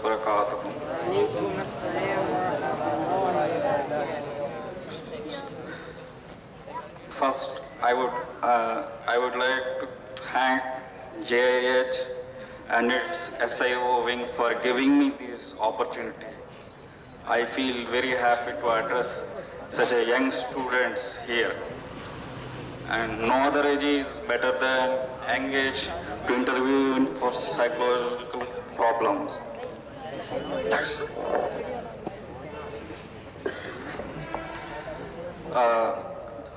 वबरकातुहू। First, I would like to thank JIH and its SIO wing for giving me this opportunity. I feel very happy to address such a young students here. And no other age is better than young age to intervene for psychological problems.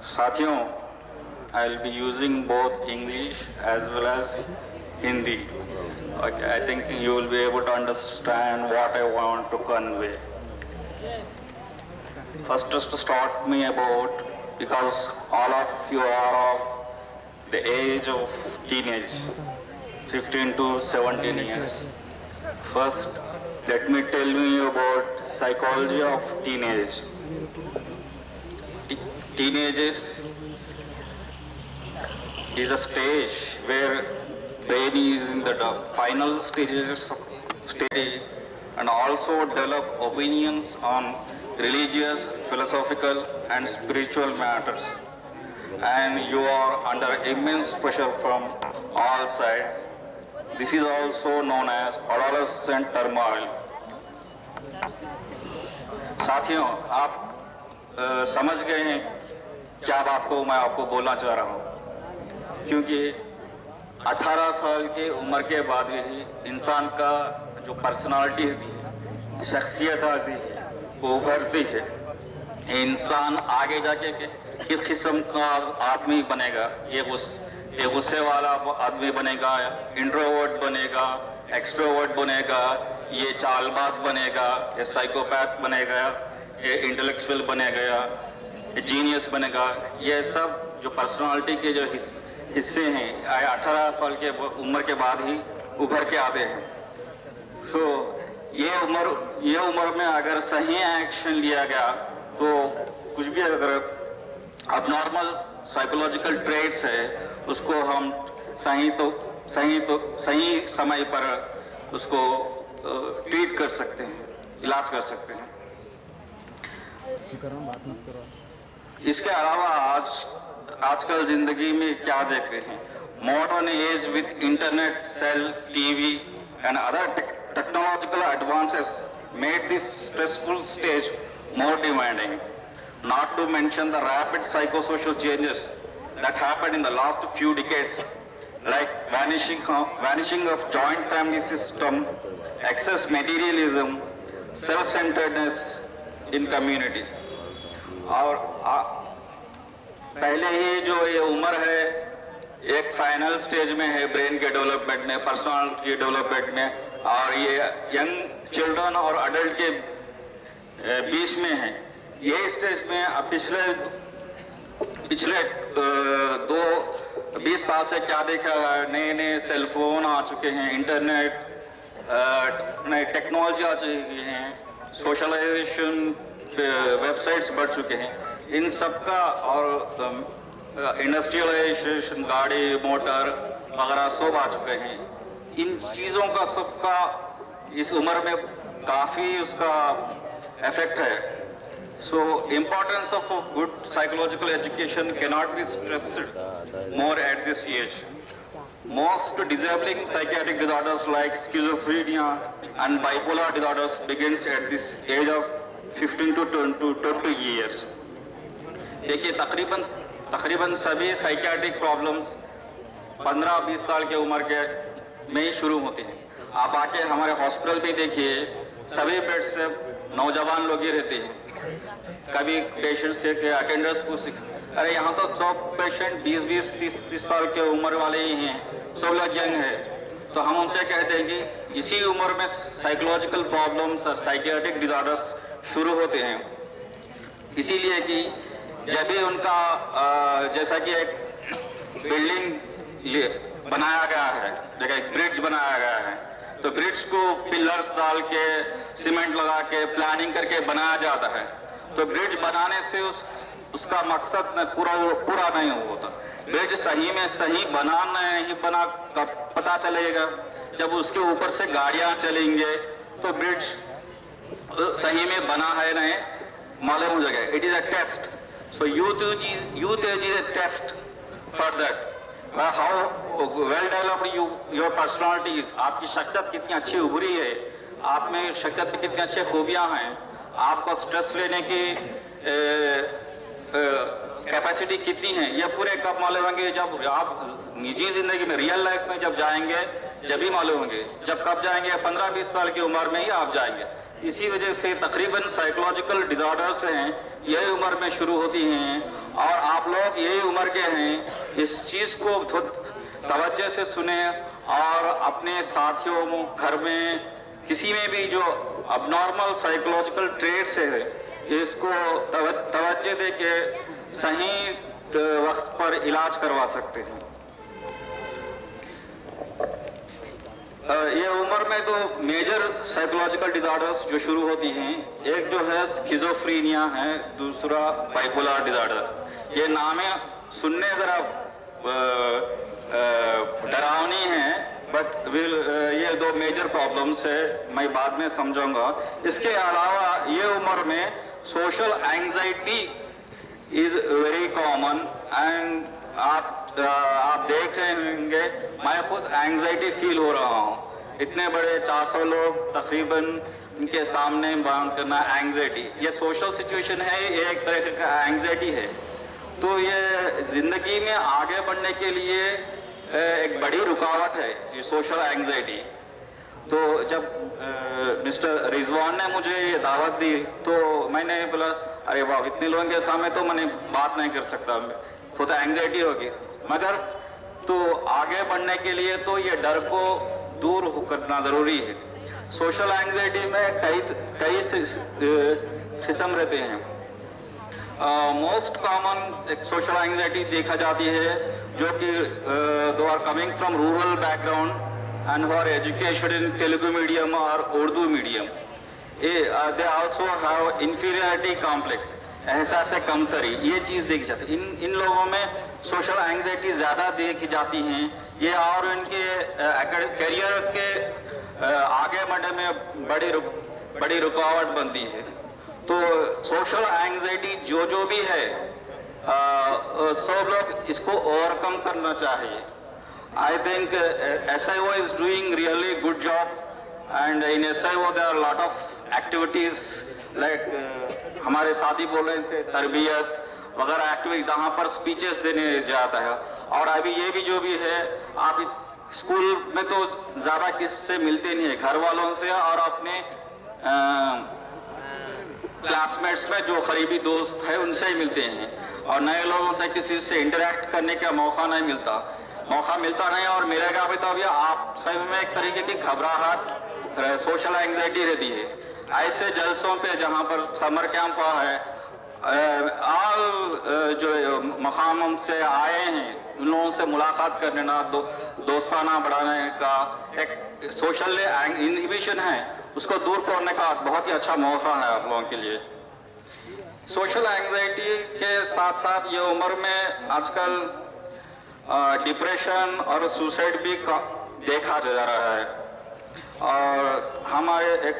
साथियों, I'll be using both English as well as Hindi. Okay, I think you will be able to understand what I want to convey. First, just to start me about, because all of you are of the age of teenage, 15 to 17 years. First, let me tell you about psychology of teenage. Teenagers is a stage where brain is in the final stages of study and also develop opinions on religious, philosophical and spiritual matters. And you are under immense pressure from all sides. This is also known as adolescent turmoil. साथियों, आप समझ गए हैं क्या बात को मैं आपको बोलना चाह रहा हूँ, क्योंकि 18 साल की उम्र के बाद ही इंसान का जो पर्सनालिटी है, शख्सियत आती है, वो उभरती है। इंसान आगे जाके किस किस्म का आदमी बनेगा, ये गुस्से वाला आदमी बनेगा, इंट्रोवर्ट बनेगा, एक्सट्रोवर्ट बनेगा, ये चालबाज बनेगा, ये साइकोपैथ बनेगा, ये इंटेलेक्चुअल बनेगा, ये जीनियस बनेगा। ये सब जो पर्सनालिटी के जो हिस्से हैं 18 साल के उम्र के बाद ही उभर के आते हैं। सो ये उम्र में अगर सही एक्शन लिया गया तो कुछ भी अगर अबनॉर्मल साइकोलॉजिकल ट्रेट्स है उसको हम सही समय पर उसको ट्रीट कर सकते हैं, इलाज कर सकते हैं। इसके अलावा आजकल जिंदगी में क्या देख रहे हैं, modern age with internet, cell, TV and other technological advances made this stressful stage more demanding, not to mention the rapid psychosocial changes that happened in the last few decades, like vanishing of joint family system, excess materialism, self-centeredness in community. और पहले ही जो ये उम्र है एक final stage में है brain के डेवलपमेंट में, पर्सनालिटी के डेवलपमेंट में, और ये यंग चिल्ड्रन और अडल्ट के बीच में है। ये स्टेज में अब पिछले 20 साल से क्या देखा, नए सेलफोन आ चुके हैं, इंटरनेट, नए टेक्नोलॉजी आ चुकी हैं, सोशलाइजेशन वेबसाइट्स बढ़ चुके हैं, इन सब का और इंडस्ट्रियलाइजेशन, गाड़ी मोटर वगैरह सब आ चुके हैं। इन चीज़ों का सबका इस उम्र में काफ़ी उसका effect है। So importance of a good psychological education cannot be stressed more at this age. Most disabling psychiatric disorders like schizophrenia and bipolar disorders begins at this age of 15 to 20 years. देखिए तकरीबन सभी psychiatric problems 15-20 साल के उम्र के में ही शुरू होते हैं। आप आके हमारे हॉस्पिटल में देखिए, सभी बेड से नौजवान लोग ही रहते हैं। कभी पेशेंट से के अटेंडर्स पूछते, अरे यहाँ तो सब पेशेंट 20-30 साल के उम्र वाले ही हैं, सब लोग यंग है। तो हम उनसे कहते हैं कि इसी उम्र में साइकोलॉजिकल प्रॉब्लम्स और साइकियाट्रिक डिसऑर्डर्स शुरू होते हैं, इसीलिए कि जब भी उनका जैसा कि एक बिल्डिंग बनाया गया है, जगह एक ब्रिज बनाया गया है, तो ब्रिज को पिलर्स डाल के सीमेंट लगा के प्लानिंग करके बनाया जाता है। तो ब्रिज बनाने से उसका मकसद पूरा नहीं होता। ब्रिज सही में सही नहीं बना कब पता चलेगा, जब उसके ऊपर से गाड़ियां चलेंगे, तो ब्रिज सही में बना है नहीं मालूम हो जाएगा. It is a test. So youth age is a test for that. How well developed your personality is. आपकी शख्सियत कितनी अच्छी उभरी है, आप में शख्सियत में कितनी अच्छी खूबियां हैं, आपको स्ट्रेस लेने की कैपेसिटी कितनी है, ये पूरे कब मालूम होंगे जब आप निजी जिंदगी में रियल लाइफ में जब जाएंगे, जब भी मालूम होंगे. जब कब जाएंगे? 15-20 साल की उम्र में ही आप जाएंगे. इसी वजह से तकरीबन साइकोलॉजिकल डिजॉर्डर्स हैं यही उम्र में शुरू होती हैं और आप लोग यही उम्र के हैं. इस चीज को तवज्जो से सुने और अपने साथियों, घर में, किसी में भी जो अबनॉर्मल साइकोलॉजिकल ट्रेट्स है इसको तवज्जो दे के सही वक्त पर इलाज करवा सकते हैं. ये उम्र में तो मेजर साइकोलॉजिकल डिजॉर्डर्स जो शुरू होती हैं, एक जो है स्किज़ोफ्रेनिया है, दूसरा बाइपोलर डिजॉर्डर. ये नामें सुनने जरा डरावनी हैं, बट ये दो मेजर प्रॉब्लम्स है, मैं बाद में समझाऊंगा. इसके अलावा ये उम्र में social anxiety is very common and आप देख रहे होंगे, मैं खुद एंजाइटी फील हो रहा हूँ. इतने बड़े 400 लोग तकरीबन इनके सामने बयान करना एंजाइटी, ये सोशल सिचुएशन है, ये एक तरह का एंजाइटी है. तो ये जिंदगी में आगे बढ़ने के लिए एक बड़ी रुकावट है ये सोशल एंजाइटी. तो जब मिस्टर रिजवान ने मुझे ये दावत दी तो मैंने बोला अरे वाह, इतने लोगों के सामने तो मैंने बात नहीं कर सकता, खुद एंजाइटी होगी. मगर तो आगे बढ़ने के लिए तो ये डर को दूर करना जरूरी है. सोशल एंजाइटी में कई किस्म रहते हैं. मोस्ट कॉमन एक सोशल एंजाइटी देखा जाती है जो कि दो are coming from rural background and who are educated in Telugu medium or Urdu medium. They also have inferiority complex, एहसास कमतरी, ये चीज देखी जाती है. इन लोगों में सोशल एंजाइटी ज्यादा देखी जाती हैं ये, और इनके करियर के आगे बढ़ने में बड़ी रुकावट बनती है. तो सोशल एंजाइटी जो भी है सब लोग इसको ओवरकम करना चाहिए. I think SIO is doing really good job, and in SIO there are a lot of activities like हमारे साथी बोल रहे थे तरबियत वगैरह एक्टिविटीज जहाँ पर स्पीचेस देने जाता है. और अभी ये भी जो भी है, आप स्कूल में तो ज़्यादा किससे मिलते नहीं है, घर वालों से और अपने क्लासमेट्स में जो करीबी दोस्त है उनसे ही मिलते हैं, और नए लोगों से किसी से इंटरेक्ट करने का मौका नहीं. और मेरे का भी तो अभी आप सभी में एक तरीके की घबराहट, सोशल एंजाइटी रहती है. ऐसे जलसों पे जहाँ पर समर कैंप हुआ है, जो मकाम से आए हैं उन लोगों से मुलाकात करने ना, दोस्ताना बढ़ाने का एक सोशल इनहिबिशन है, उसको दूर करने का बहुत ही अच्छा मौका है आप लोगों के लिए. सोशल एंजाइटी के साथ साथ ये उम्र में आजकल डिप्रेशन और सुसाइड भी देखा जा रहा है. और हमारे एक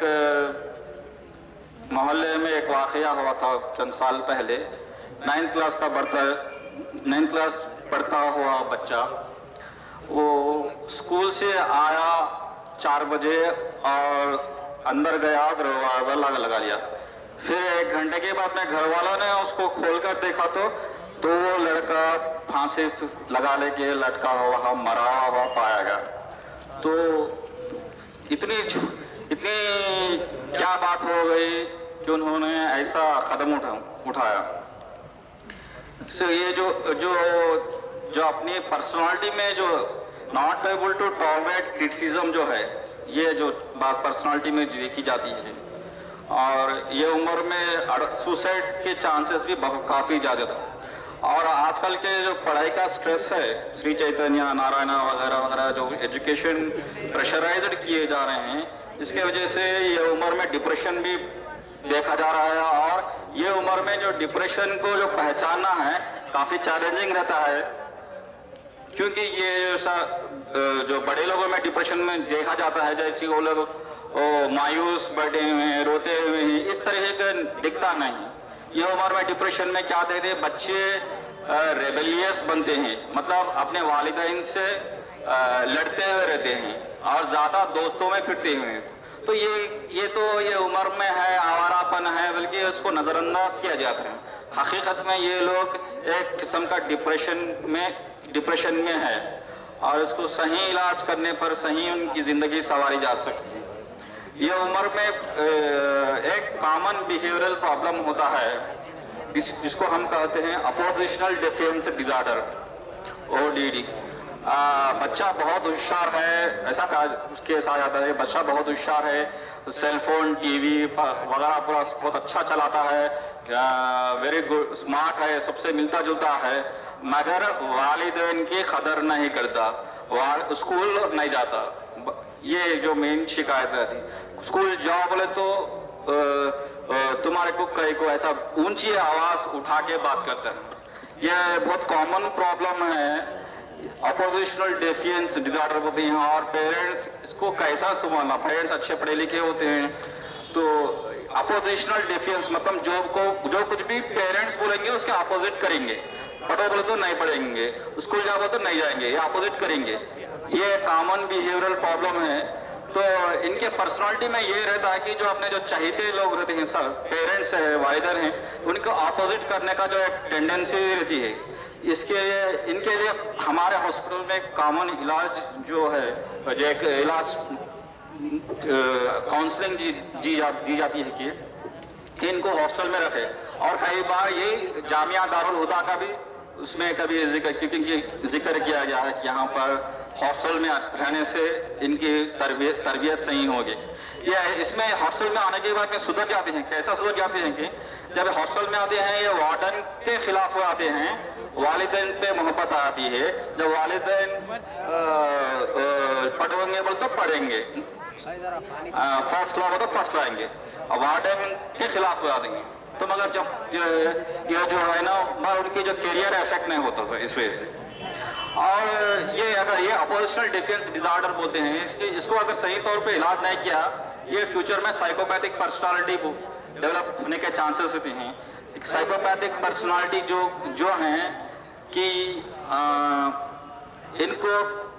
मोहल्ले में एक वाकया हुआ था चंद साल पहले. 9th क्लास पढ़ता हुआ बच्चा, वो स्कूल से आया 4 बजे और अंदर गया, दरवाजा लगा लिया. फिर 1 घंटे के बाद में घर वालों ने उसको खोलकर देखा तो वो लड़का फांसी लगाने के लटका हुआ मरा हुआ पाया गया. तो इतनी क्या बात हो गई कि उन्होंने ऐसा कदम उठाया. सो ये जो अपनी पर्सनालिटी में जो not able to tolerate criticism जो है, ये जो बात पर्सनालिटी में देखी जाती है, और ये उम्र में सुसाइड के चांसेस भी काफ़ी ज़्यादा था. और आजकल के जो पढ़ाई का स्ट्रेस है, श्री चैतन्य, नारायणा वगैरह जो एजुकेशन प्रेशराइज्ड किए जा रहे हैं, इसके वजह से ये उम्र में डिप्रेशन भी देखा जा रहा है. और ये उम्र में जो डिप्रेशन को जो पहचानना है काफ़ी चैलेंजिंग रहता है, क्योंकि ये जो बड़े लोगों में डिप्रेशन में देखा जाता है, जैसे वो लोग वो मायूस बैठे हुए हैं, रोते हुए हैं, इस तरह का दिखता नहीं। ये उम्र में डिप्रेशन में क्या देते हैं बच्चे, रेबेलियस बनते हैं, मतलब अपने वालिदैन से लड़ते हुए रहते हैं और ज्यादा दोस्तों में फिरते हुए हैं। तो ये उम्र में है, आवारापन है, बल्कि उसको नजरअंदाज किया जाता है। हकीकत में ये लोग एक किस्म का डिप्रेशन में है और इसको सही इलाज करने पर सही उनकी जिंदगी संवारी जा सकती है। ये उम्र में एक कॉमन बिहेवियरल प्रॉब्लम होता है जिसको हम कहते हैं अपोजिशनल डिफेंस डिजार्डर, ODD। बच्चा बहुत होशियार है, ऐसा केस आ जाता है, बच्चा बहुत होशियार है, सेलफोन, टीवी वगैरह पूरा बहुत अच्छा चलाता है, वेरी गुड, स्मार्ट है, सबसे मिलता जुलता है, मगर वालिदैन की कदर नहीं करता, स्कूल नहीं जाता। ये जो मेन शिकायत रहती। स्कूल जाओ बोले तो तुम्हारे को कहीं को ऐसा ऊंची आवाज उठा के बात करता है। यह बहुत कॉमन प्रॉब्लम है, अपोजिशनल डिफेंस डिजार्डर होती हैं। और पेरेंट्स इसको कैसा संभालना, पेरेंट्स अच्छे पढ़े लिखे होते हैं तो अपोजिशनल डिफेंस मतलब जो कुछ भी पेरेंट्स बोलेंगे उसके अपोजिट करेंगे, पढ़ो बोले तो नहीं पढ़ेंगे, स्कूल जाओ तो नहीं जाएंगे, ये अपोजिट करेंगे। ये कॉमन बिहेवियरल प्रॉब्लम है। तो इनके पर्सनालिटी में ये रहता है कि जो अपने जो चाहते लोग रहते हैं, सब पेरेंट्स है, वालिदैन हैं, उनको अपोजिट करने का जो एक टेंडेंसी रहती है। इनके लिए हमारे हॉस्पिटल में कॉमन इलाज जो है, जो एक इलाज काउंसलिंग दी जाती है कि इनको हॉस्टल में रखे। और कई बार ये जामिया दारुल हुदा का भी उसमें कभी जिक्र किया गया है कि यहाँ पर हॉस्टल में रहने से इनकी तरबियत सही होगी। ये इसमें हॉस्टल में आने के बाद में सुधर जाते हैं। कैसा सुधर जाते हैं कि जब हॉस्टल में आते हैं ये वार्डन के खिलाफ हो आते हैं, वालिदैन पे मोहब्बत आती है। जब वालिदैन पढ़ेंगे बोल तो पढ़ेंगे, फर्स्ट ला तो फर्स्ट लाएंगे, वार्डन के खिलाफ हो जाते हैं। तो मगर जब ये जो है ना, उनकी जो कैरियर इफेक्ट नहीं होता था इस वजह से। और ये अगर ये अपोजिशनल डिफेंस डिजार्डर बोलते हैं, इसको अगर सही तौर पे इलाज नहीं किया, ये फ्यूचर में साइकोपैथिक पर्सनालिटी डेवलप होने के चांसेस होते हैं। साइकोपैथिक पर्सनालिटी जो हैं कि इनको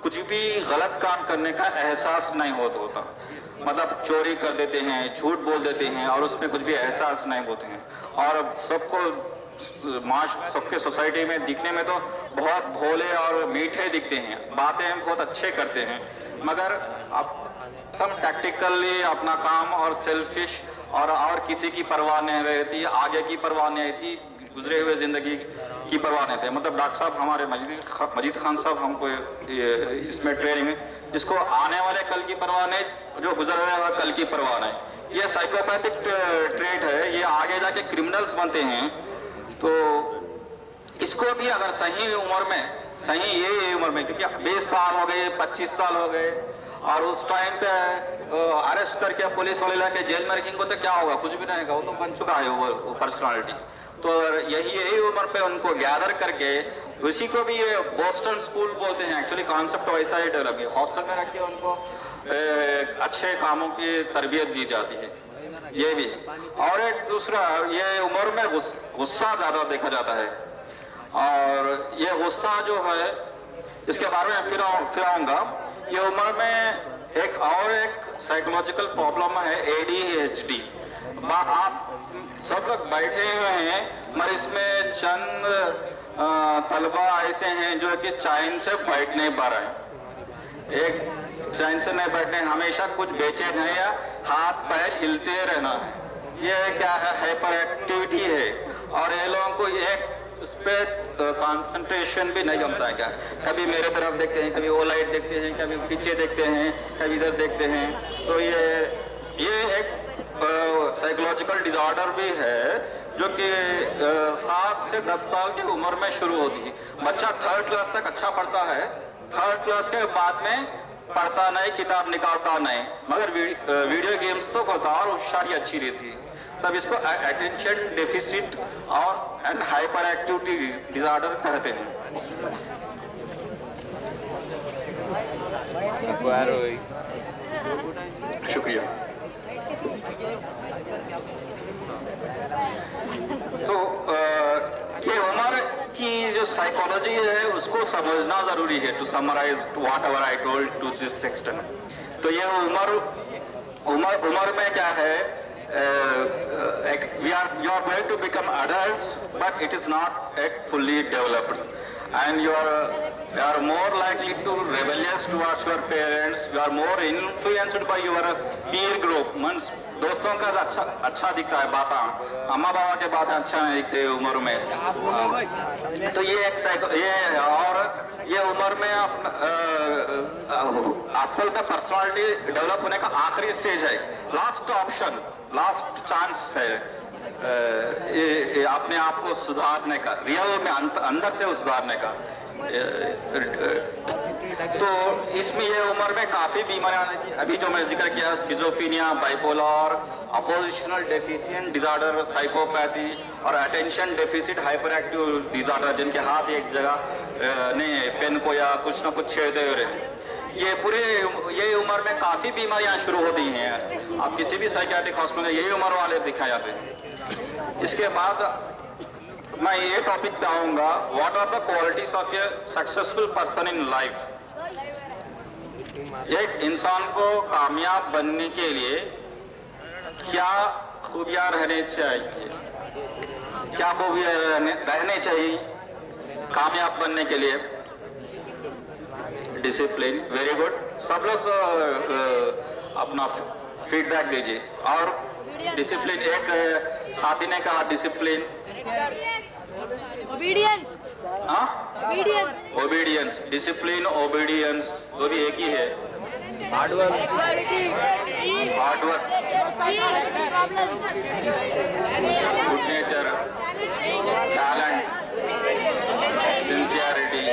कुछ भी गलत काम करने का एहसास नहीं होता, मतलब चोरी कर देते हैं, झूठ बोल देते हैं और उसमें कुछ भी एहसास नहीं होते हैं। और सबके सोसाइटी में दिखने में तो बहुत भोले और मीठे दिखते हैं, बातें बहुत अच्छे करते हैं, मगर अब सब टैक्टिकली अपना काम और सेल्फिश और किसी की परवाह नहीं रहती, आगे की परवाह नहीं रहती, गुजरे हुए जिंदगी की परवाह नहीं थे। मतलब डॉक्टर साहब हमारे मजीद खान साहब हमको इसमें ट्रेनिंग है, जिसको आने वाले कल की परवाह नहीं, जो गुजर रहे हैं कल की परवाह नहीं। ये साइकोपैथिक ट्रेट है, ये आगे जाके क्रिमिनल्स बनते हैं। तो इसको भी अगर सही उम्र में क्योंकि 20 साल हो गए, 25 साल हो गए और उस टाइम पे अरेस्ट करके पुलिस वाले लाके जेल में रखेंगे तो क्या होगा, कुछ भी नहीं होगा, वो तो बन चुका है वो पर्सनालिटी। तो यही उम्र पे उनको गैदर करके, उसी को भी ये बोस्टन स्कूल बोलते हैं, एक्चुअली कॉन्सेप्ट वैसा ही डेवलप किया, हॉस्टल में रख के उनको अच्छे कामों की तरबियत दी जाती है। ये भी और एक दूसरा, ये उम्र में गुस्सा ज्यादा देखा जाता है। और ये गुस्सा जो है, इसके बारे में फिर आऊंगा। ये उम्र में एक साइकोलॉजिकल प्रॉब्लम है, ADHD। आप सब लोग बैठे हुए हैं, मगर इसमें चंद तलबा ऐसे हैं जो कि चैन से बैठ नहीं पा रहे हैं। एक चैन से नहीं बैठने, हमेशा कुछ बेचैन है या हाथ पैर हिलते रहना है। ये क्या है, हाइपर एक्टिविटी है। और ये लोगों को एक उस पर कंसंट्रेशन भी नहीं जमता है। क्या कभी मेरे तरफ देखते हैं, कभी वो लाइट देखते हैं, कभी पीछे देखते हैं, कभी इधर देखते हैं। तो ये एक साइकोलॉजिकल डिसऑर्डर भी है जो कि 7 से 10 साल की उम्र में शुरू होती है। बच्चा 3rd क्लास तक अच्छा पढ़ता है, 3rd क्लास के बाद में पढ़ता नहीं, किताब निकालता नहीं, मगर वीडियो गेम्स तो करता और होशियारी अच्छी रहती है। तब इसको अटेंशन डेफिसिट और हाइपर एक्टिविटी डिसऑर्डर कहते हैं। शुक्रिया। टेक्नोलॉजी है उसको समझना जरूरी है to summarise whatever I told to this extent. तो ये उम्र में क्या है, you are going to become adults, but it is not yet fully developed, and you are more likely to rebellious towards your parents. You are more influenced by your peer group. Means दोस्तों का अच्छा दिखता है, बातें अम्मा बाबा के बातें अच्छा नहीं दिखते उम्र में। तो ये ये और ये उम्र में आपको का पर्सनालिटी डेवलप होने का आखिरी स्टेज है, लास्ट ऑप्शन, लास्ट चांस है ये अपने आप को सुधारने का, रियल में अंदर से सुधारने का। तो इसमें ये उम्र में काफी बीमारियां, अभी जो मैं जिक्र किया, schizophrenia, bipolar, oppositional deficient disorder, psychopathy और attention deficit hyperactive disorder, जिनके हाथ एक जगह ने पेन को या कुछ ना कुछ छेड़ते हुए रहे, ये उम्र में काफी बीमारियां शुरू होती हैं। आप किसी भी साइकियाट्रिक हॉस्पिटल में यही उम्र वाले दिखाए जाते हैं। इसके बाद मैं ये टॉपिक पे आऊंगा, what are the qualities of a successful person in life. एक इंसान को कामयाब बनने के लिए क्या खूबियां रहने चाहिए, क्या खूबियां रहने चाहिए कामयाब बनने के लिए? Discipline, very good. सब लोग अपना फीडबैक दीजिए। और डिसिप्लिन, एक साथी ने कहा डिसिप्लिन, ओबीडियंस, हाँ, ओबीडियंस, ओबीडियंस, डिसिप्लिन, ओबीडियंस दो भी एक ही है। Hard work, good nature, talent, sincerity,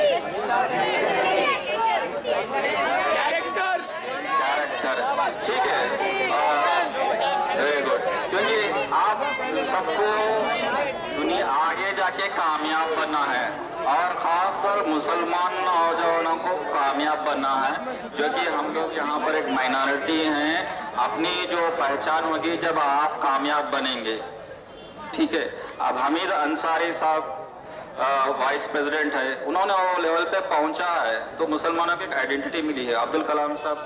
character, ठीक है, वेरी गुड। क्योंकि आप सबको दुनिया आगे जाके कामयाब बनना है, और खासकर मुसलमान नौजवानों को कामयाब बनना है, जो कि हम लोग यहाँ पर एक माइनॉरिटी हैं। अपनी जो पहचान होगी जब आप कामयाब बनेंगे, ठीक है। अब हमीद अंसारी साहब वाइस प्रेसिडेंट है, उन्होंने वो लेवल पे पहुंचा है तो मुसलमानों की एक आइडेंटिटी मिली है। अब्दुल कलाम साहब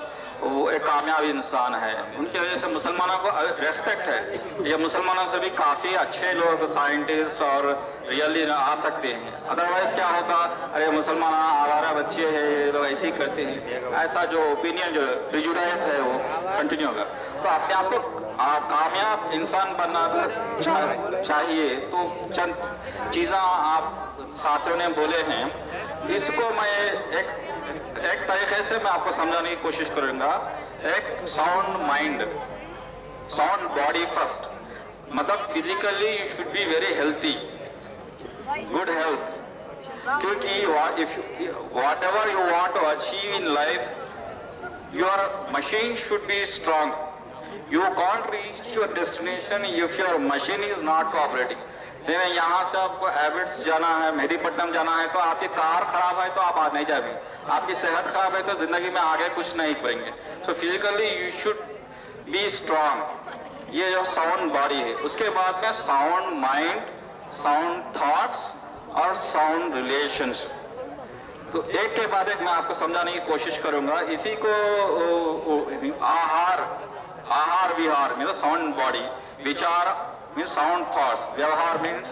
वो एक कामयाब इंसान है, उनकी वजह से मुसलमानों को रेस्पेक्ट है। ये मुसलमानों से भी काफ़ी अच्छे लोग साइंटिस्ट और रियली आ सकते हैं। अदरवाइज क्या होता, अरे मुसलमान आवारा बच्चे हैं, ये लोग ऐसे ही करते हैं, ऐसा जो ओपिनियन, जो प्रिजुडाइज है वो कंटिन्यू होगा। तो अपने आप को कामयाब इंसान बनना चाहिए। तो चंद चीज़ें आप साथियों ने बोले हैं, इसको मैं एक तरीके से मैं आपको समझाने की कोशिश करूंगा। एक sound mind, sound body first, मतलब physically you should be very healthy, good health. क्योंकि whatever you want to achieve in life, your machine should be strong. You can't reach your destination if your machine is not cooperating. यहाँ से आपको एबिट्स जाना है, मेहदीपट्टनम जाना है, तो आपकी कार खराब है तो आप आ नहीं जाएंगे, आपकी सेहत खराब है तो जिंदगी में आगे कुछ नहीं करेंगे। So physically you should be strong, ये जो साउंड बॉडी है। उसके बाद में साउंड माइंड, साउंड थॉट्स और साउंड रिलेशंस। तो एक के बाद एक मैं आपको समझाने की कोशिश करूंगा। इसी को आहार विहार में साउंड बॉडी, विचार मीन्स साउंड थॉट्स, व्यवहार मीन्स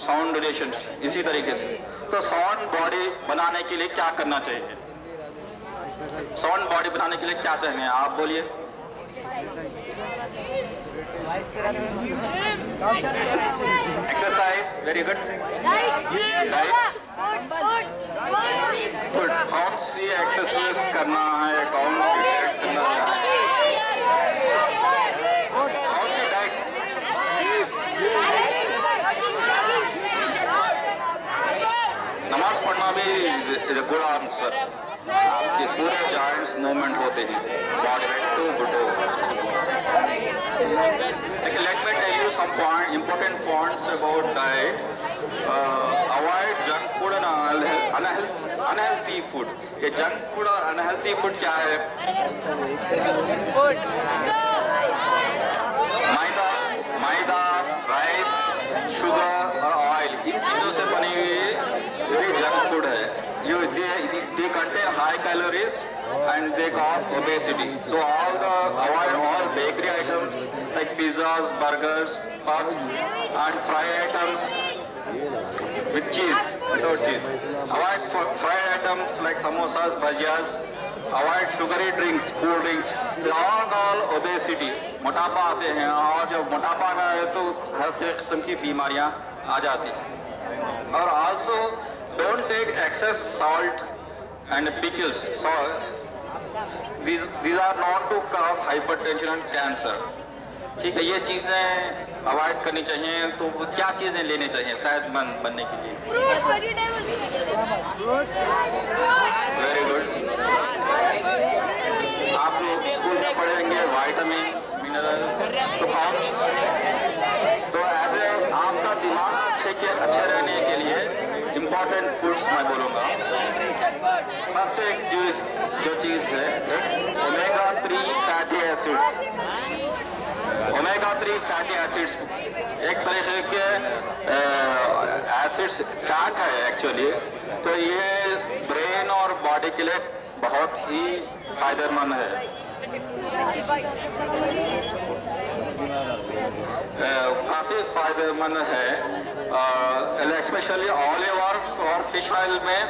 साउंड रिलेशन, इसी तरीके से। तो साउंड बॉडी बनाने के लिए क्या करना चाहिए? साउंड बॉडी बनाने के लिए क्या चाहिए, आप बोलिए। Exercise, very good. फूड, कौन सी एक्सरसाइज करना है, कौन सी करना है, कौन सी डाइट? नमाज पढ़ना भी इज अ गुड आंसर। आपके पूरे जॉइंट्स मूवमेंट होते हैं, बॉडी में टू गुड हो। Let me tell you some point, important points about diet. Avoid junk food and unhealthy food. ये जंक फूड और अनहेल्थी फूड क्या है? मैदा, राइस, शुगर और ऑयल, इन चीजों से बनी हुई junk food they contain high calories and they cause obesity. So avoid all bakery items like pizzas, burgers, puffs, and fried items with cheese, without cheese. Avoid fried items like samosas, bhajiyas. Avoid sugary drinks, cool drinks. They all obesity. मोटापा आते हैं और जब मोटापा आ है तो हर किस्म की बीमारियां आ जाती हैं. और also don't take excess salt and pickles. So these are not to cause hypertension and cancer. ठीक है, ये चीजें अवॉइड करनी चाहिए. तो क्या चीजें लेने चाहिए सेहतमंद बनने के लिए? Fruit, vegetables. Very good. आप स्कूल में पढ़ेंगे विटामिन, मिनरल. तो एज आपका दिमाग अच्छे रहने के लिए इम्पोर्टेंट फूड्स मैं बोलूँगा. फर्स्ट एक जो चीज़ है omega 3 fatty acids. Omega 3 fatty acids एक तरीके के एसिड्स फैट है एक्चुअली. तो ये ब्रेन और बॉडी के लिए बहुत ही फायदेमंद है. काफ़ी फायदेमंद है. स्पेशली ऑलिव और फिश ऑयल में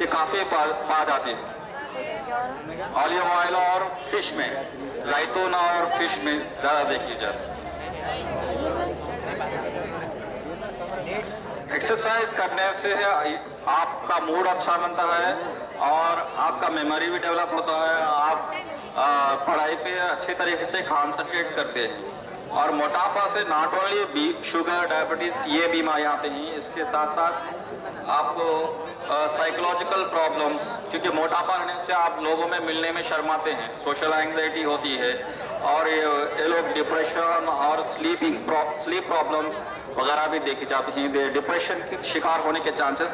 ये काफ़ी पा जाती है. ऑलिव ऑयल और फिश में, जैतून और फिश में ज़्यादा देखी जाती है. एक्सरसाइज करने से आपका मूड अच्छा बनता है और आपका मेमोरी भी डेवलप होता है. आप पढ़ाई पे अच्छे तरीके से कॉन्सेंट्रेट करते हैं. और मोटापा से नॉट ओनली शुगर, डायबिटीज ये बीमारियां आती हैं, इसके साथ साथ आपको साइकोलॉजिकल प्रॉब्लम्स, क्योंकि मोटापा रहने से आप लोगों में मिलने में शर्माते हैं, सोशल एंग्जाइटी होती है और ये लोग डिप्रेशन और स्लीप प्रॉब्लम्स वगैरह भी देखी जाती हैं. डिप्रेशन के शिकार होने के चांसेस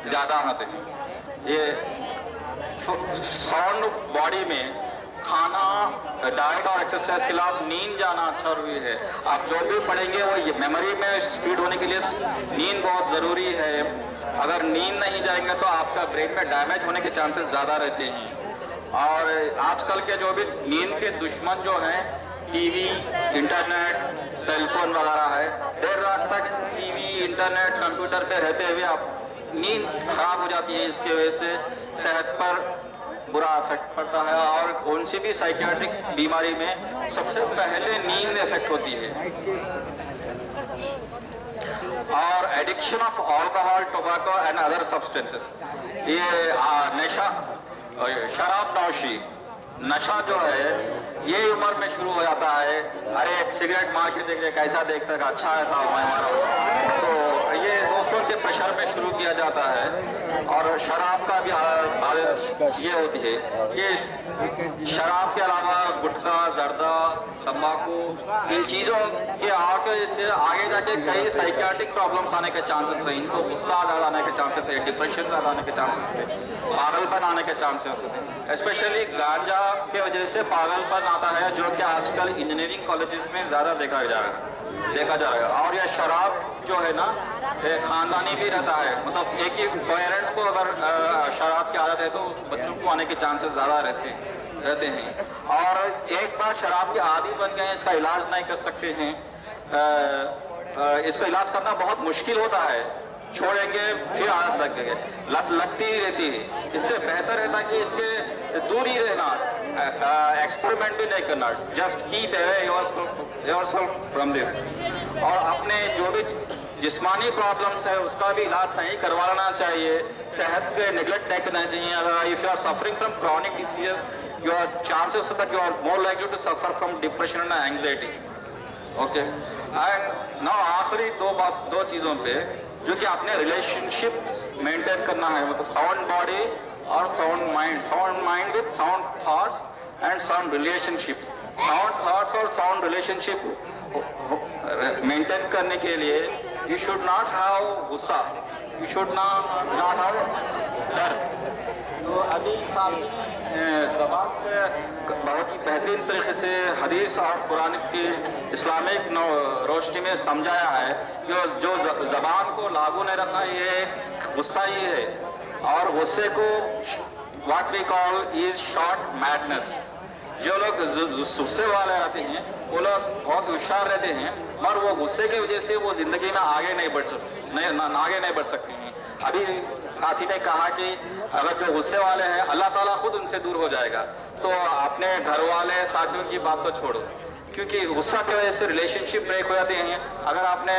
ज़्यादा होते हैं. ये साउंड बॉडी में खाना, डाइट और एक्सरसाइज के अलावा नींद जाना अच्छा जरूरी है. आप जो भी पढ़ेंगे वो ये मेमोरी में स्पीड होने के लिए नींद बहुत ज़रूरी है. अगर नींद नहीं जाएंगे तो आपका ब्रेन में डैमेज होने के चांसेस ज़्यादा रहते हैं. और आजकल के जो भी नींद के दुश्मन जो हैं, टीवी, इंटरनेट, सेलफोन वगैरह है, देर रात तक टीवी, इंटरनेट, कंप्यूटर पे रहते हुए आप नींद खराब हो जाती है. इसकी वजह से सेहत पर बुरा इफेक्ट पड़ता है. और कौन सी भी साइकियाट्रिक बीमारी में सबसे पहले नींद इफेक्ट होती है. और addiction of alcohol, tobacco and other substances. ये नशा, शराब नौशी, नशा जो है ये उम्र में शुरू हो जाता है. अरे एक सिगरेट मार के देखिए कैसा देखता है, अच्छा है साहब हमारा. तो ये दोस्तों के प्रेशर में शुरू किया जाता है. और शराब का भी ये होती है. ये शराब के अलावा गुटखा, जर्दा, तंबाकू, इन चीज़ों के आगे जाके कई साइकियाट्रिक प्रॉब्लम्स आने के चांसेस थे. इनको गुस्सा आने के चांसेस थे, डिप्रेशन आने के चांसेस थे, पागलपन आने के चांसेस थे. स्पेशली गांजा के वजह से पागलपन आता है, जो कि आजकल इंजीनियरिंग कॉलेजेस में ज़्यादा देखा जा रहा है. और यह शराब जो है ना, खानदानी भी रहता है. मतलब एक ही पेरेंट्स को अगर शराब की आदत है तो बच्चों को आने के चांसेस ज़्यादा रहते हैं. और एक बार शराब के आदी बन गए, इसका इलाज नहीं कर सकते हैं. इसका इलाज करना बहुत मुश्किल होता है. छोड़ेंगे फिर आदत लग गए, लत लगती ही रहती है. इससे बेहतर रहता है कि इसके दूर ही रहना, एक्सपेरिमेंट भी नहीं करना. Just keep away yourself from this. और अपने जो भी जिस्मानी प्रॉब्लम्स है उसका भी इलाज सही करवाना चाहिए. सेहत पे नेग्लेक्ट नहीं करना चाहिए. If you are suffering from chronic diseases, your chances that you are more likely to suffer from depression and anxiety. Okay. And now आखिरी दो चीज़ों पे जो कि आपने रिलेशनशिप मेंटेन करना है, मतलब साउंड बॉडी और sound mind. Sound mind with sound thoughts and sound relationship. Sound thoughts और साउंड रिलेशनशिप मेंटेन करने के लिए यू शुड नॉट हैव गुस्सा, यू शुड नॉट हैव डर. तो अभी ज़बान पे बहुत ही बेहतरीन तरीके से हदीस और कुरान की इस्लामिक रोशनी में समझाया है कि जो ज़बान को लागू नहीं रखना, ये गुस्सा ही है. और गुस्से को what we call is short madness. जो लोग गुस्से वाले रहते हैं वो लोग बहुत होशियार रहते हैं, और वो गुस्से की वजह से वो जिंदगी में आगे नहीं बढ़ सकते हैं। अभी साथी ने कहा कि अगर जो गुस्से वाले हैं अल्लाह ताला खुद उनसे दूर हो जाएगा। तो अपने घर वाले साथियों की बात तो छोड़ो, क्योंकि गुस्सा की वजह से रिलेशनशिप ब्रेक हो जाते हैं। अगर आपने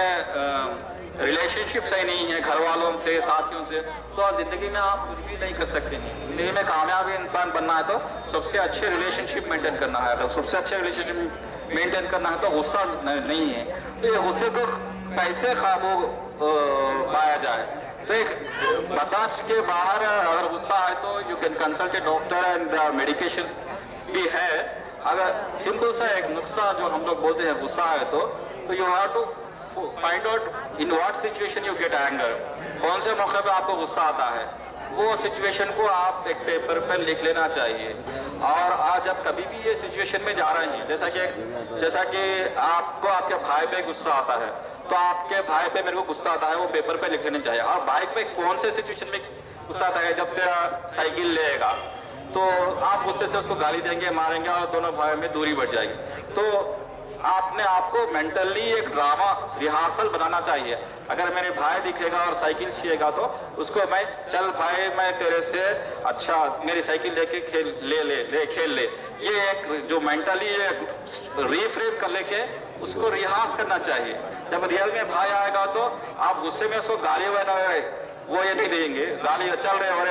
रिलेशनशिप सही नहीं है घर वालों से, साथियों से, तो जिंदगी में आप कुछ भी नहीं कर सकते हैं। जिंदगी में कामयाब इंसान बनना है तो सबसे अच्छे रिलेशनशिप मेंटेन करना है। तो सबसे अच्छे रिलेशनशिप मेंटेन करना है तो गुस्सा नहीं है। तो ये गुस्से को कैसे काबू पाया जाए? तो एक बर्दाश्त के बाहर अगर गुस्सा है तो you can consult A doctor and medication भी है। अगर सिंपल सा एक नुस्खा जो हम लोग बोलते हैं गुस्सा है तो you have to find out in what situation you get anger. कौन से मौके पे आपको गुस्सा आता है, वो सिचुएशन को आप एक पेपर पर लिख लेना चाहिए। और आज जब कभी भी ये सिचुएशन में जा रहे हैं, जैसा कि आपको आपके भाई पे गुस्सा आता है तो आपके भाई पे मेरे को गुस्सा आता है, वो पेपर पे लिख लेना चाहिए। और बाइक पे कौन से सिचुएशन में गुस्सा आता है, जब तेरा साइकिल लेगा तो आप गुस्से से उसको गाली देंगे, मारेंगे और दोनों भाई में दूरी बढ़ जाएगी। तो आपने आपको मेंटली एक ड्रामा रिहर्सल बनाना चाहिए। अगर मेरे भाई दिखेगा और साइकिल छीएगा तो उसको मैं, चल भाई मैं तेरे से अच्छा मेरी साइकिल लेके खेल ले। ये एक जो मेंटली रीफ्रेम कर लेके उसको रिहार्स करना चाहिए। जब रियल में भाई आएगा तो आप गुस्से में उसको गाली वो ये नहीं देंगे, गाली चल रहे और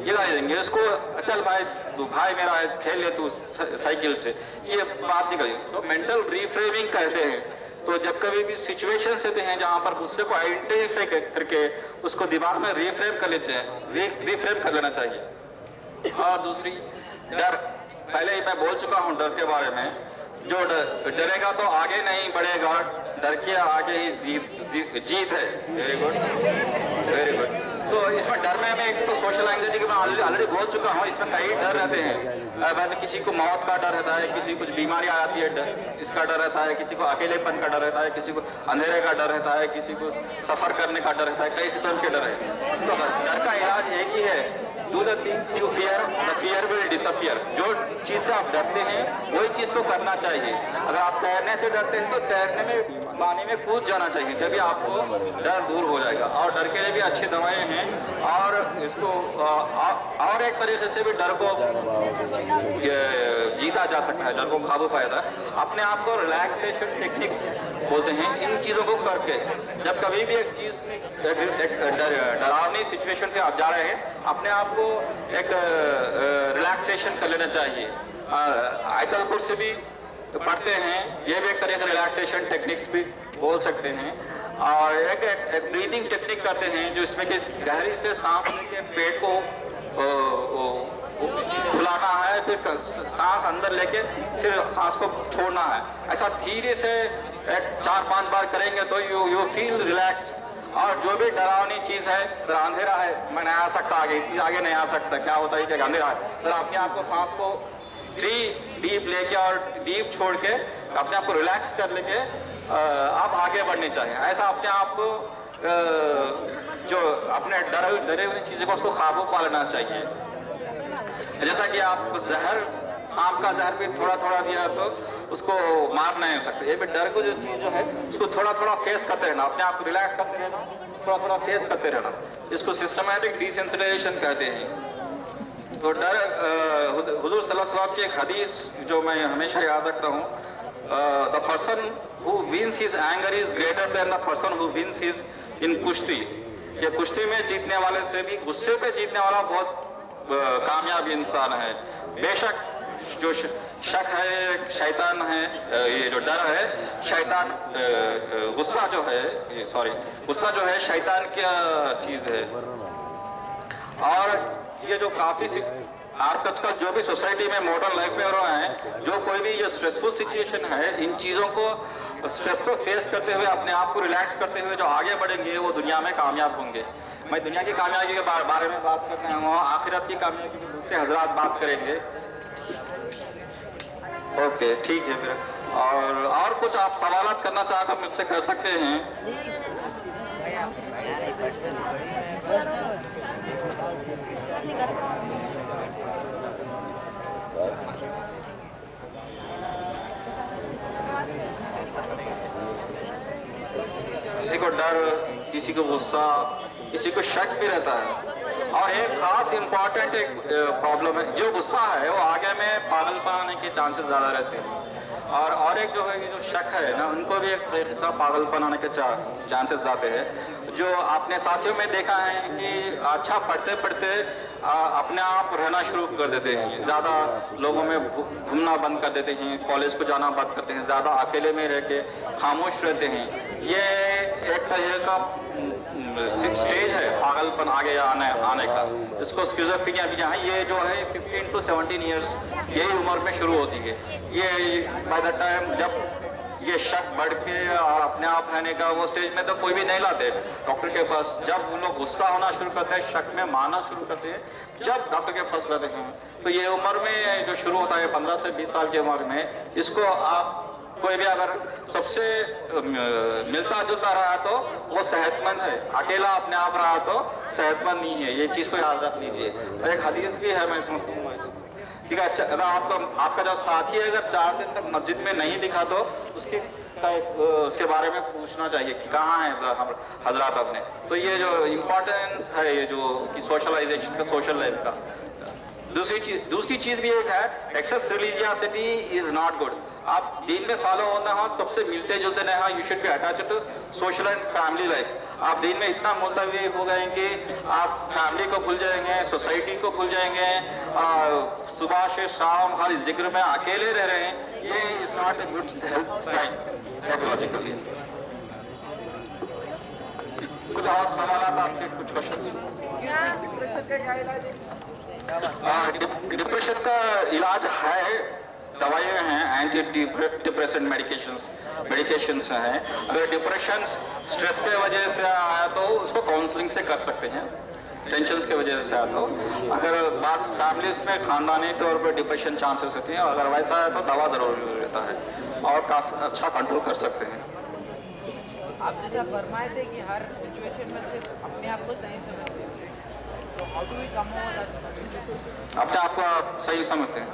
ये गाली देंगे उसको, चल भाई तू भाई मेरा है खेल ले तू साइकिल से, ये बात नहीं करेंगे। तो मेंटल रिफ्रेमिंग कहते हैं। तो जब कभी भी सिचुएशन होते हैं जहां पर गुस्से को आइडेंटिफाई करके उसको दिमाग में रिफ्रेम कर लेना चाहिए। और दूसरी डर, पहले ही मैं बोल चुका हूं डर के बारे में। जो डरेगा तो आगे नहीं बढ़ेगा, डर के आगे ही जीत है। Very good. तो इसमें डर में मैं एक तो सोशल एंग्जाइटी की मैं ऑलरेडी बोल चुका हूँ। इसमें कई डर रहते हैं। वैसे किसी को मौत का डर रहता है, किसी कुछ बीमारी आ जाती है इसका डर रहता है, किसी को अकेलेपन का डर रहता है, किसी को अंधेरे का डर रहता है, किसी को सफर करने का डर रहता है, कई किस्म के डर है। तो डर का इलाज एक ही है, do the things you fear, the fear will disappear. जो चीज से आप डरते हैं वही चीज को करना चाहिए। अगर आप तैरने से डरते हैं तो तैरने में पानी में कूद जाना चाहिए, तभी आपको डर दूर हो जाएगा। और डर के लिए भी अच्छी दवाएं हैं, और इसको और एक तरीके से भी डर को जीता जा सकता है, डर को काबू पाया जाता है। अपने आप को रिलैक्सेशन टेक्निक्स बोलते हैं। इन चीजों को करके जब कभी भी एक चीज डरावनी सिचुएशन से आप जा रहे हैं, अपने आप को एक रिलैक्सेशन कर लेना चाहिए। आयतल कुर्सी भी पढ़ते हैं, ये भी एक तरह से रिलैक्सेशन टेक्निक्स भी बोल सकते हैं। और एक ब्रीदिंग टेक्निक करते हैं जो इसमें कि गहरी से सांस लेके पेट को फुलाना है, फिर सांस अंदर लेके फिर सांस को छोड़ना है। ऐसा धीरे से एक 4-5 बार करेंगे तो यू फील रिलैक्स। और जो भी डरावनी चीज है, अंधेरा है, मैं नहीं आ सकता आगे नहीं आ सकता, क्या होता है कि अंधेरा है, तो अपने आप को सांस को डीप लेके और डीप छोड़ के अपने आप को रिलैक्स कर लेके आप आगे बढ़ने चाहिए। ऐसा अपने आप को जो अपने डरे हुई चीजों को उसको काबू पा लेना चाहिए। जैसा कि आप जहर, आम का जहर भी थोड़ा दिया तो उसको मार नहीं हो सकते। ये भी डर को जो चीज जो है उसको थोड़ा फेस करते रहना, अपने आप को रिलैक्स करते रहना, थोड़ा फेस करते रहना। इसको सिस्टमैटिक डिसेंसिटाइजेशन कहते हैं। तो डर, हुजूर सल्लल्लाहु अलैहि वसल्लम की एक हदीस जो मैं हमेशा याद रखता हूँ, the person who wins his anger is greater than the person who wins his in कुश्ती। ये कुश्ती में जीतने वाले से भी गुस्से पे जीतने वाला बहुत कामयाब इंसान है। बेशक जो शक है, शैतान है, ये जो डर है शैतान, गुस्सा जो है शैतान की चीज है। और ये जो काफी आजकल जो भी सोसाइटी में मॉडर्न लाइफ में रहे हैं, जो कोई भी ये स्ट्रेसफुल सिचुएशन है, इन चीजों को स्ट्रेस को फेस करते हुए अपने आप को रिलैक्स करते हुए जो आगे बढ़ेंगे वो दुनिया में कामयाब होंगे। मैं दुनिया की कामयाबी के बारे में बात करना हूँ, आखिरत की कामयाबी की दूसरे हजरात बात करेंगे। ओके, ठीक है फिर। और कुछ आप सवाल करना चाहते मुझसे कर सकते हैं। किसी को डर, किसी को गुस्सा, किसी को शक भी रहता है। और एक खास इम्पॉर्टेंट एक प्रॉब्लम है, जो गुस्सा है वो आगे में पागलपन आने के चांसेस ज़्यादा रहते हैं। और एक जो है कि जो शक है ना, उनको भी एक हिस्सा पागलपन आने के चांसेस ज़्यादा है। जो आपने साथियों में देखा है कि अच्छा पढ़ते पढ़ते अपने आप रहना शुरू कर देते हैं, ज़्यादा लोगों में घूमना बंद कर देते हैं, कॉलेज को जाना बंद करते हैं, ज़्यादा अकेले में रह के खामोश रहते हैं। ये एक तरह का स्टेज है पागलपन आगे आने का। इसको स्किज़ोफ्रेनिया भी है। ये जो है 15 to 17 ईयर्स यही उम्र में शुरू होती है। ये बाय द टाइम जब ये शक बढ़ के और अपने आप रहने का वो स्टेज में तो कोई भी नहीं लाते डॉक्टर के पास। जब उन लोग गुस्सा होना शुरू करते हैं, शक में मानना शुरू करते हैं, जब डॉक्टर के पास लाते हैं। तो ये उम्र में जो शुरू होता है 15 से 20 साल की उम्र में, इसको आप कोई भी अगर सबसे मिलता जुलता रहा तो वो सेहतमंद है, अकेला अपने आप रहा तो सेहतमंद नहीं है। ये चीज़ को याद रख लीजिए। और एक हदीस भी है, मैं समझता हूँ, ठीक है। अच्छा, अगर आपका जो साथी है अगर 4 दिन तक मस्जिद में नहीं दिखा तो उसके बारे में पूछना चाहिए कि कहाँ है हजरात अपने। तो ये जो इम्पोर्टेंस है, ये जो कि सोशलाइजेशन का, सोशल लाइफ का। दूसरी चीज भी एक है, access religiosity is not good. आप दीन में फॉलो होना हो, सबसे मिलते जुलते नहीं हो, you should be attached to social and family life. आप दीन में इतना मुलतवी हो गए कि आप फैमिली को भूल जाएंगे, सोसाइटी को भूल जाएंगे, सुबह से शाम हर जिक्र में अकेले रह रहे हैं। ये is not a good health sign psychologically. कुछ और सवाल आपके, कुछ क्वेश्चन? डिप्रेशन का इलाज है, दवाइयाँ हैं, एंटी डिप्रेशन मेडिकेशंस हैं। अगर डिप्रेशन स्ट्रेस के वजह से आया तो उसको काउंसलिंग से कर सकते हैं, टेंशन के वजह से आया तो। अगर बात फैमिलीज में खानदानी तौर पर डिप्रेशन चांसेस होते हैं, अगर वैसा आया तो दवा जरूरी रहता है और काफी अच्छा कंट्रोल कर सकते हैं। आप जैसा फरमाए थे कि हर सिचुएशन में सिर्फ अपने आप को सही समझते हैं, तो how do we come over that? अपने आप को आप सही समझते हैं,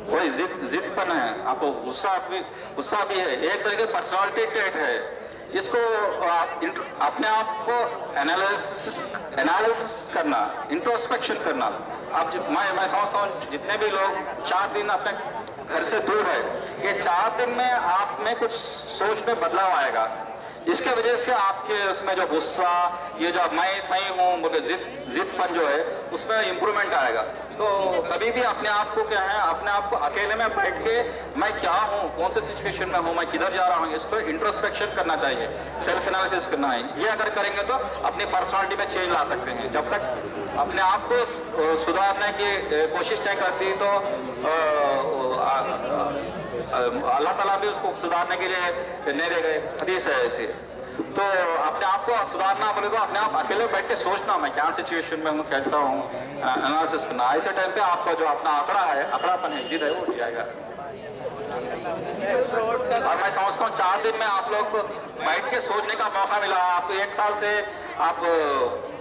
वही जिदपन है, आपको गुस्सा भी है, एक तरह के पर्सनालिटी ट्रेट है। इसको अपने आप को एनालिसिस करना, इंट्रोस्पेक्शन करना। आप मैं समझता हूँ जितने भी लोग 4 दिन अपने घर से दूर है, ये 4 दिन में आप में कुछ सोच में बदलाव आएगा। इसके वजह से आपके उसमें जो गुस्सा, ये जो मैं सही हूँ बोले जिदपन जो है, उसमें इम्प्रूवमेंट आएगा। तो कभी भी अपने आप को क्या है, अपने आप को अकेले में बैठ के मैं क्या हूँ, कौन से सिचुएशन में हूँ, मैं किधर जा रहा हूँ, इसको इंट्रोस्पेक्शन करना चाहिए, सेल्फ एनालिसिस करना है। ये अगर करेंगे तो अपनी पर्सनालिटी में चेंज ला सकते हैं। जब तक अपने आप को सुधारने की कोशिश नहीं करती तो अल्लाह ताला भी उसको सुधारने के लिए नहीं दे गए, हदीस है ऐसी। तो अपने आप को सुधारना बोले तो अपने आप अकेले बैठ के सोचना मैं क्या सिचुएशन में हूँ, कैसा हूँ, एनालिसिस करना। ऐसे टाइम पे आपका जो अपना आंकड़ापन है, जिद है, वो उठ जाएगा। और मैं समझता हूँ 4 दिन में आप लोग को बैठ के सोचने का मौका मिला। आपको 1 साल से आप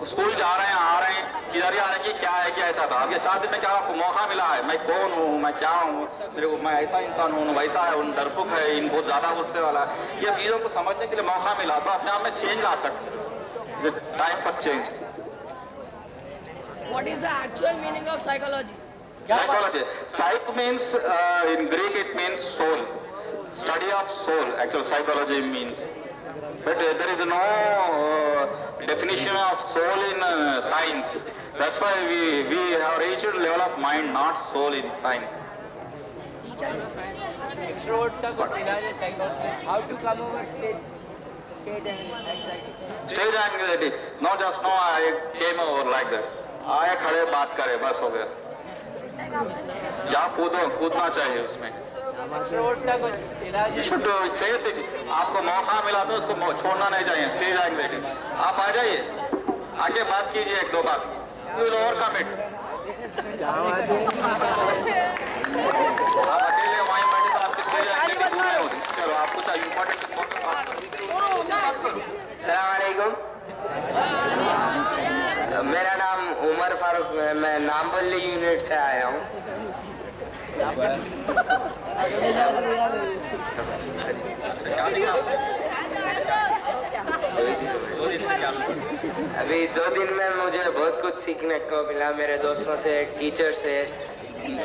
स्कूल जा रहे हैं, आ रहे हैं, किधर जा रहे हैं कि क्या है, क्या ऐसा था। अब ये 4 दिन में क्या आपको मौका मिला है, मैं कौन हूँ, मैं क्या हूँ, मेरे को मैं ऐसा इंसान हूँ, वैसा है, उन डरपुक है, इन बहुत ज्यादा गुस्से वाला है, ये चीजों को समझने के लिए मौका मिला। तो अपने आप में चेंज ला सकते, time for change. What is the actual meaning of psychology? Psychology. Psych means in Greek it means soul. Study of soul. Actual psychology means. But there is no definition of soul in science. That's why we have reached a level of mind, not soul in science. Extroverts का कुछ इलाज है psychology? How to come over state anxiety? Stage anxiety. No, just no. I came over like that. आए खड़े बात करे, बस हो गया। जहाँ कूदना चाहिए उसमें। Extroverts का कुछ इलाज है? Should face it. आपको मौका मिला तो उसको छोड़ना नहीं चाहिए। स्टेज एंग्जाइटी, आप आ जाइए, आके बात कीजिए 1-2 बात, यू विल ओवरकम इट। आप अकेले वहीं बैठे तो आपकी स्टेज एंग्जाइटी दूर नहीं होती। चलो, आपको इम्पोर्टेंट अस्सलाम वालेकुम। मेरा नाम उमर फारूक है, मैं नामबल्ली यूनिट से आया हूँ। अभी 2 दिन में मुझे बहुत कुछ सीखने को मिला, मेरे दोस्तों से, टीचर से।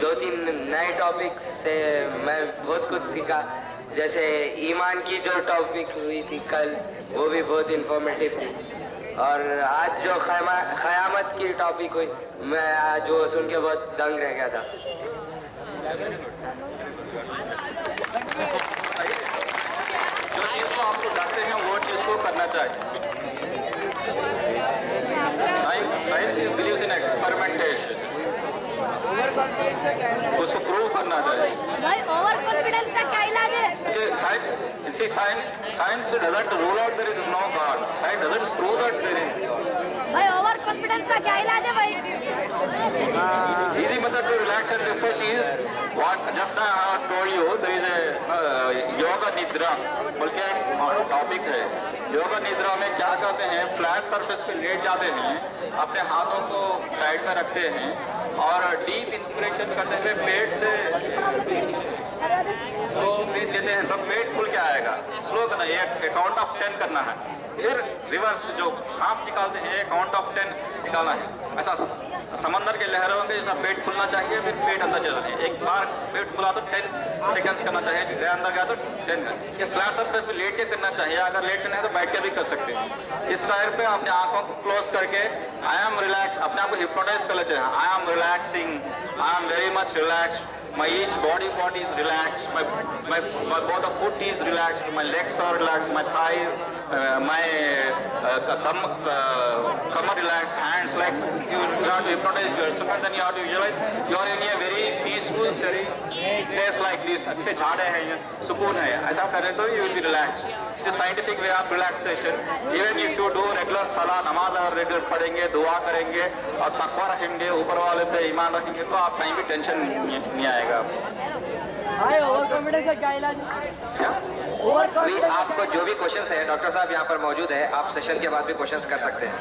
2-3 नए टॉपिक से मैं बहुत कुछ सीखा। जैसे ईमान की जो टॉपिक हुई थी कल, वो भी बहुत इंफॉर्मेटिव थी। और आज जो क़यामत की टॉपिक हुई, मैं आज वो सुन के बहुत दंग रह गया था। जो चीज़ को आपको डरते हैं वो चीज़ को करना चाहिए। साइंस बिलीव्स इन एक्सपेरिमेंटेशन, उसको प्रूव करना चाहिए। भाई ओवर कॉन्फिडेंस का क्या इलाज है? Science doesn't rule out there is no God. Science doesn't prove that there is. भाई ओवर कॉन्फिडेंस का क्या इलाज है भाई? Easy method to relax and refresh is what just now I have told you. There is a yoga nidra बोल के topic है। योगा निद्रा में क्या करते हैं, फ्लैट सरफेस पे लेट जाते हैं, अपने हाथों को साइड में रखते हैं और डीप इंस्पिरेशन करते हुए पेट से तो ब्रीथ लेते हैं, तो पेट खुल के आएगा। स्लो करना है, काउंट ऑफ 10 करना है। फिर रिवर्स जो सांस निकालते हैं, काउंट ऑफ 10 निकालना है। ऐसा समंदर के लहरों के जैसा पेट खुलना चाहिए, फिर पेट अंदर चलना है। एक बार पेट खुला तो 10 सेकंड्स करना चाहिए, अंदर गया तो 10। ये फ्लैट सरफेस पे लेट के करना चाहिए। अगर लेट करना है तो बैठ के भी कर सकते हैं। इस टाइप पे अपने आंखों को क्लोज करके आई एम रिलैक्स, अपने आप को हिप्नोटाइज कर लेते हैं। I am relaxing, I am very much relaxed, my each body part is relaxed, my both the foot is relaxed, my legs are relaxed, my thighs, my kamar relaxed, hands, like you have to hypnotize yourself and then you have to visualize you are in a very peaceful place like this. अच्छे झाड़े हैं, सुकून है, ऐसा करें तो you will be relaxed. It's a scientific way of relaxation. Even if you do regular salah, नमाज और रेगुलर पढ़ेंगे, दुआ करेंगे और तकवा रखेंगे, ऊपर वाले पे ईमान रखेंगे, तो आप कहीं भी टेंशन नहीं आएगा। भाई ओवर कॉन्फिडेंस का क्या इलाज? अभी आपको जो भी क्वेश्चन है, डॉक्टर साहब यहाँ पर मौजूद है, आप सेशन के बाद भी क्वेश्चन कर सकते हैं।